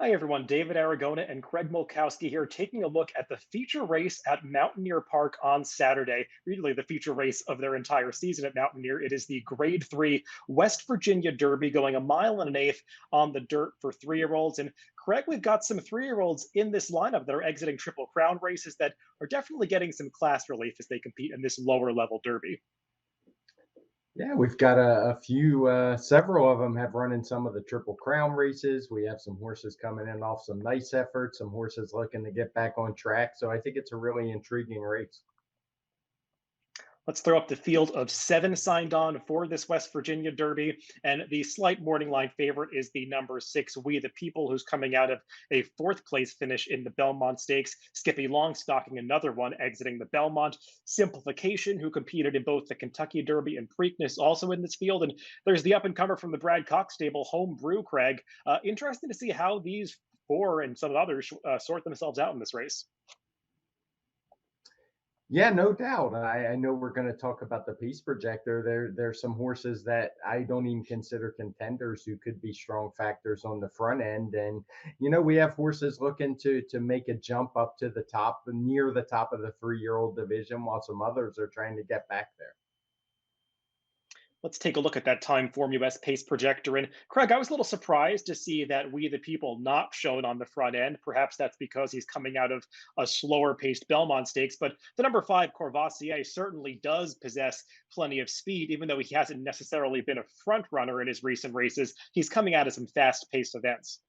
Hi everyone, David Aragona and Craig Milkowski here, taking a look at the feature race at Mountaineer Park on Saturday. Really, the feature race of their entire season at Mountaineer. It is the Grade 3 West Virginia Derby, going a mile and an eighth on the dirt for 3-year-olds. And Craig, we've got some 3-year-olds in this lineup that are exiting Triple Crown races that are definitely getting some class relief as they compete in this lower level Derby. Yeah, we've got a few, several of them have run in some of the Triple Crown races. We have some horses coming in off some nice efforts, some horses looking to get back on track. So I think it's a really intriguing race. Let's throw up the field of 7 signed on for this West Virginia Derby. And the slight morning line favorite is the number 6, We the People, who's coming out of a fourth place finish in the Belmont Stakes. Skippy Longstocking, another one exiting the Belmont. Simplification, who competed in both the Kentucky Derby and Preakness, also in this field. And there's the up and comer from the Brad Cox stable, Home Brew, Craig. Interesting to see how these four and some others sort themselves out in this race. Yeah, no doubt. I know we're going to talk about the piece projector. There's some horses that I don't even consider contenders who could be strong factors on the front end. And we have horses looking to make a jump up to the top, near the top of the 3-year-old division, while some others are trying to get back there. Let's take a look at that time form US pace projector. And Craig, I was a little surprised to see that We the People not shown on the front end. Perhaps that's because he's coming out of a slower paced Belmont Stakes. But the number 5, Courvoisier, certainly does possess plenty of speed, even though he hasn't necessarily been a front runner in his recent races. He's coming out of some fast paced events.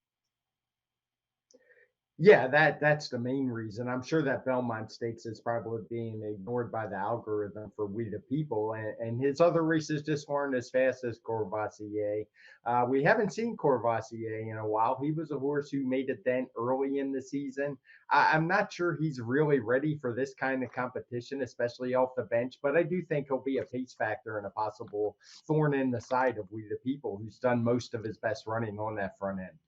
Yeah, that's the main reason. I'm sure that Belmont Stakes is probably being ignored by the algorithm for We the People, and his other races just weren't as fast as Courvoisier. We haven't seen Courvoisier in a while. He was a horse who made a dent early in the season. I'm not sure he's really ready for this kind of competition, especially off the bench, but I do think he'll be a pace factor and a possible thorn in the side of We the People, who's done most of his best running on that front end.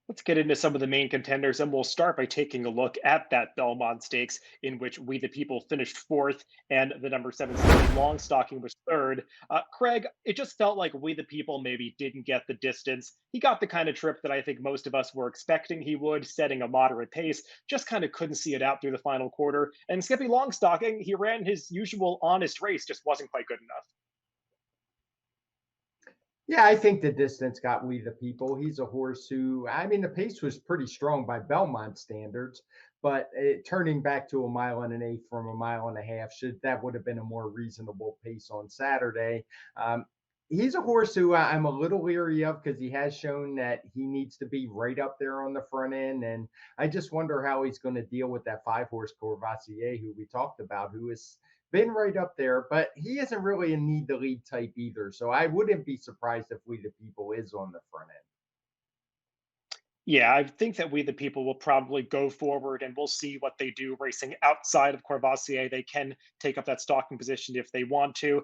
Let's get into some of the main contenders, and we'll start by taking a look at that Belmont Stakes, in which We the People finished fourth, and the number 7 Skippy Longstocking was third. Craig, it just felt like We the People maybe didn't get the distance. He got the kind of trip that I think most of us were expecting he would, setting a moderate pace. Just kind of couldn't see it out through the final quarter. And Skippy Longstocking, he ran his usual honest race, just wasn't quite good enough. Yeah, I think the distance got We the People. He's a horse who, I mean, the pace was pretty strong by Belmont standards, but turning back to a mile and an eighth from a mile and a half, should that would have been a more reasonable pace on Saturday. He's a horse who I'm a little leery of because he has shown that he needs to be right up there on the front end, and I just wonder how he's going to deal with that 5 horse Courvoisier, who we talked about, who is been right up there, but he isn't really a need to lead type either. So I wouldn't be surprised if We the People is on the front end. Yeah, I think that We the People will probably go forward and we'll see what they do racing outside of Courvoisier. They can take up that stalking position if they want to.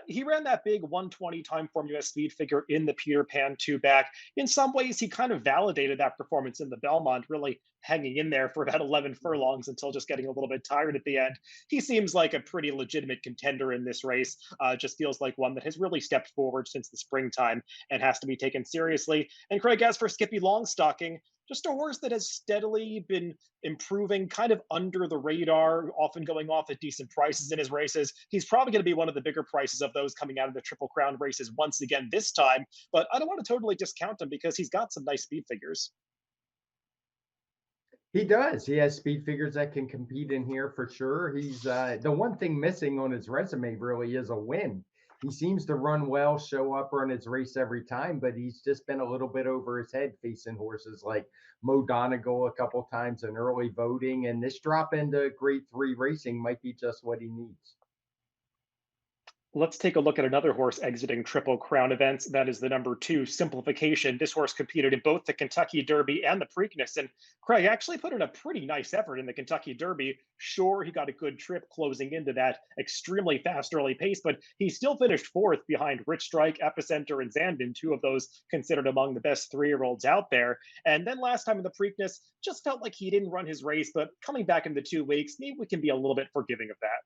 He ran that big 120 time form US speed figure in the Peter Pan 2 back. In some ways, he kind of validated that performance in the Belmont, really hanging in there for about 11 furlongs until just getting a little bit tired at the end. He seems like a pretty legitimate contender in this race. Just feels like one that has really stepped forward since the springtime and has to be taken seriously. And Craig, as for Skippy Longstocking, just a horse that has steadily been improving kind of under the radar, often going off at decent prices in his races. He's probably going to be one of the bigger prices of those coming out of the Triple Crown races once again this time. But I don't want to totally discount him because he's got some nice speed figures. He does. He has speed figures that can compete in here for sure. He's the one thing missing on his resume really is a win. He seems to run well, show up, run his race every time, but he's just been a little bit over his head facing horses like Mo Donegal a couple times in early voting, and this drop into Grade 3 racing might be just what he needs. Let's take a look at another horse exiting Triple Crown events. That is the number 2, Simplification. This horse competed in both the Kentucky Derby and the Preakness. And Craig actually put in a pretty nice effort in the Kentucky Derby. Sure, he got a good trip closing into that extremely fast early pace, but he still finished fourth behind Rich Strike, Epicenter, and Zandon, two of those considered among the best 3-year-olds out there. And then last time in the Preakness, just felt like he didn't run his race, but coming back in the 2 weeks, maybe we can be a little bit forgiving of that.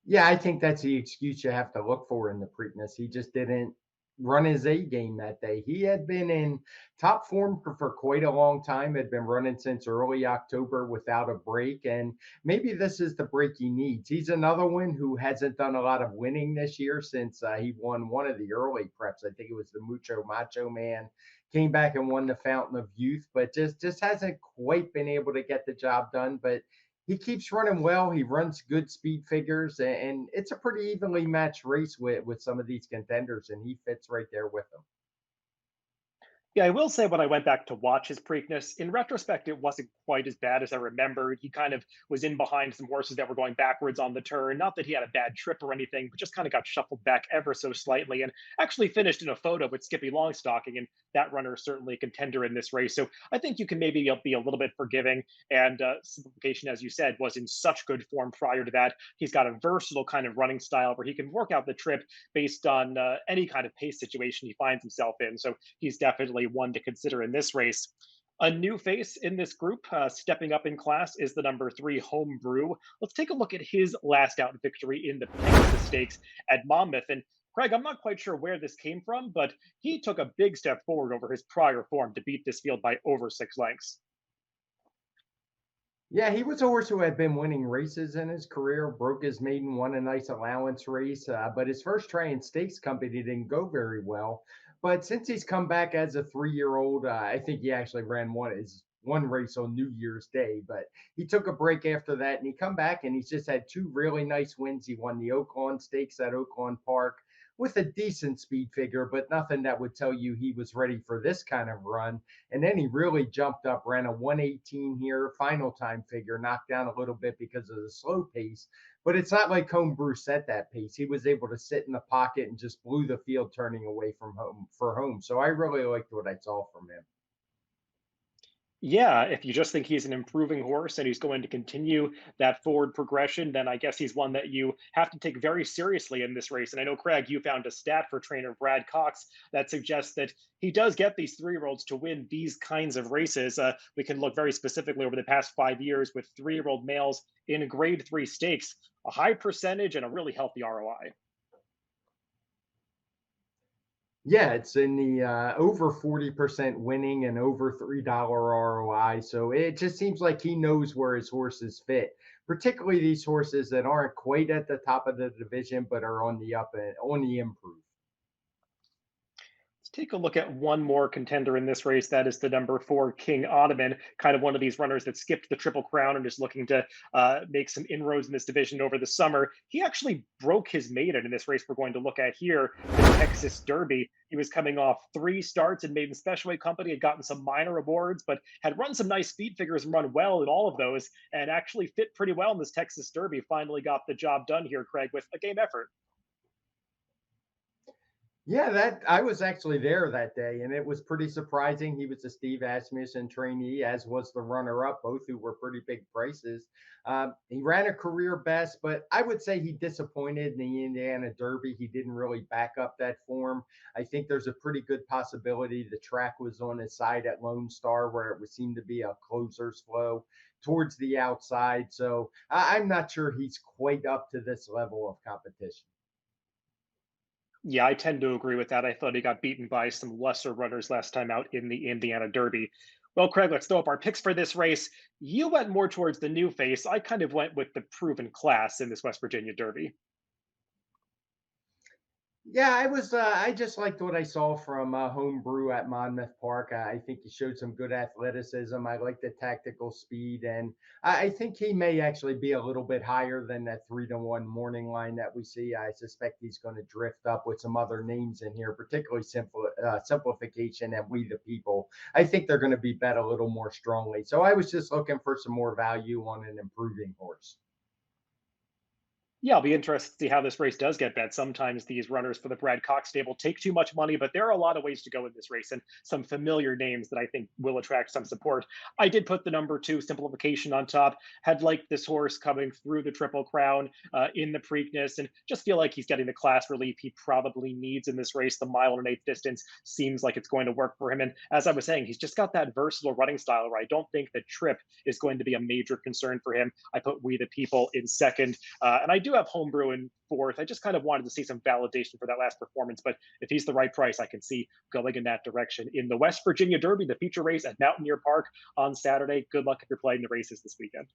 Yeah, I think that's the excuse you have to look for in the Preakness. He just didn't run his A game that day. He had been in top form for quite a long time, had been running since early October without a break. And maybe this is the break he needs. He's another one who hasn't done a lot of winning this year since he won one of the early preps. I think it was the Mucho Macho Man. Came back and won the Fountain of Youth, but just hasn't quite been able to get the job done. But he keeps running well. He runs good speed figures, and it's a pretty evenly matched race with some of these contenders, and he fits right there with them. Yeah, I will say when I went back to watch his Preakness, in retrospect, it wasn't quite as bad as I remembered. He kind of was in behind some horses that were going backwards on the turn. Not that he had a bad trip or anything, but just kind of got shuffled back ever so slightly and actually finished in a photo with Skippy Longstocking. And that runner is certainly a contender in this race. So I think you can maybe be a little bit forgiving. And Simplification, as you said, was in such good form prior to that. He's got a versatile kind of running style where he can work out the trip based on any kind of pace situation he finds himself in. So he's definitely one to consider in this race. A new face in this group, stepping up in class, is the number three Homebrew. Let's take a look at his last out victory in the Pegasus Stakes at Monmouth. And Craig, I'm not quite sure where this came from, but he took a big step forward over his prior form to beat this field by over 6 lengths. Yeah, he was a horse who had been winning races in his career, broke his maiden, won a nice allowance race, but his first try in stakes company didn't go very well. But since he's come back as a 3 year old, I think he actually ran one race on New Year's Day, but he took a break after that and he come back and he's just had two really nice wins. He won the Oaklawn Stakes at Oaklawn Park with a decent speed figure, but nothing that would tell you he was ready for this kind of run. And then he really jumped up, ran a 118 here, final time figure, knocked down a little bit because of the slow pace. But it's not like Homebrew set that pace. He was able to sit in the pocket and just blew the field turning away from home for home. So I really liked what I saw from him. Yeah, if you just think he's an improving horse and he's going to continue that forward progression, then I guess he's one that you have to take very seriously in this race. And I know, Craig, you found a stat for trainer Brad Cox that suggests that he does get these 3-year-olds to win these kinds of races. We can look very specifically over the past 5 years with 3-year-old males in grade three stakes, a high percentage and a really healthy ROI. Yeah, it's in the over 40% winning and over $3 ROI. So it just seems like he knows where his horses fit, particularly these horses that aren't quite at the top of the division, but are on the up and on the improve. Let's take a look at one more contender in this race. That is the number four King Ottoman, kind of one of these runners that skipped the Triple Crown and is looking to make some inroads in this division over the summer. He actually broke his maiden in this race we're going to look at here, the Texas Derby. He was coming off 3 starts in Maiden Special Weight Company, had gotten some minor awards, but had run some nice speed figures and run well in all of those, and actually fit pretty well in this Texas Derby. Finally got the job done here, Craig, with a game effort. Yeah, that I was actually there that day, and it was pretty surprising. He was a Steve Asmussen trainee, as was the runner-up, both who were pretty big prices. He ran a career best, but I would say he disappointed in the Indiana Derby. He didn't really back up that form. I think there's a pretty good possibility the track was on his side at Lone Star, where it would seem to be a closer's flow towards the outside. So I'm not sure he's quite up to this level of competition. Yeah, I tend to agree with that. I thought he got beaten by some lesser runners last time out in the Indiana Derby. Well, Craig, let's throw up our picks for this race. You went more towards the new face. I kind of went with the proven class in this West Virginia Derby. Yeah, I was. I just liked what I saw from Homebrew at Monmouth Park. I think he showed some good athleticism. I like the tactical speed, and I think he may actually be a little bit higher than that 3-1 morning line that we see. I suspect he's going to drift up with some other names in here, particularly simplification and We the People. I think they're going to be bet a little more strongly. So I was just looking for some more value on an improving horse. Yeah, I'll be interested to see how this race does get bet. Sometimes these runners for the Brad Cox stable take too much money, but there are a lot of ways to go in this race and some familiar names that I think will attract some support. I did put the number two simplification on top, had liked this horse coming through the Triple Crown in the Preakness, and just feel like he's getting the class relief he probably needs in this race. The mile and an eighth distance seems like it's going to work for him. And as I was saying, he's just got that versatile running style where I don't think the trip is going to be a major concern for him. I put We the People in second. And I do do have Homebrew in fourth. I just kind of wanted to see some validation for that last performance. But if he's the right price, I can see going in that direction. In the West Virginia Derby, the feature race at Mountaineer Park on Saturday. Good luck if you're playing the races this weekend.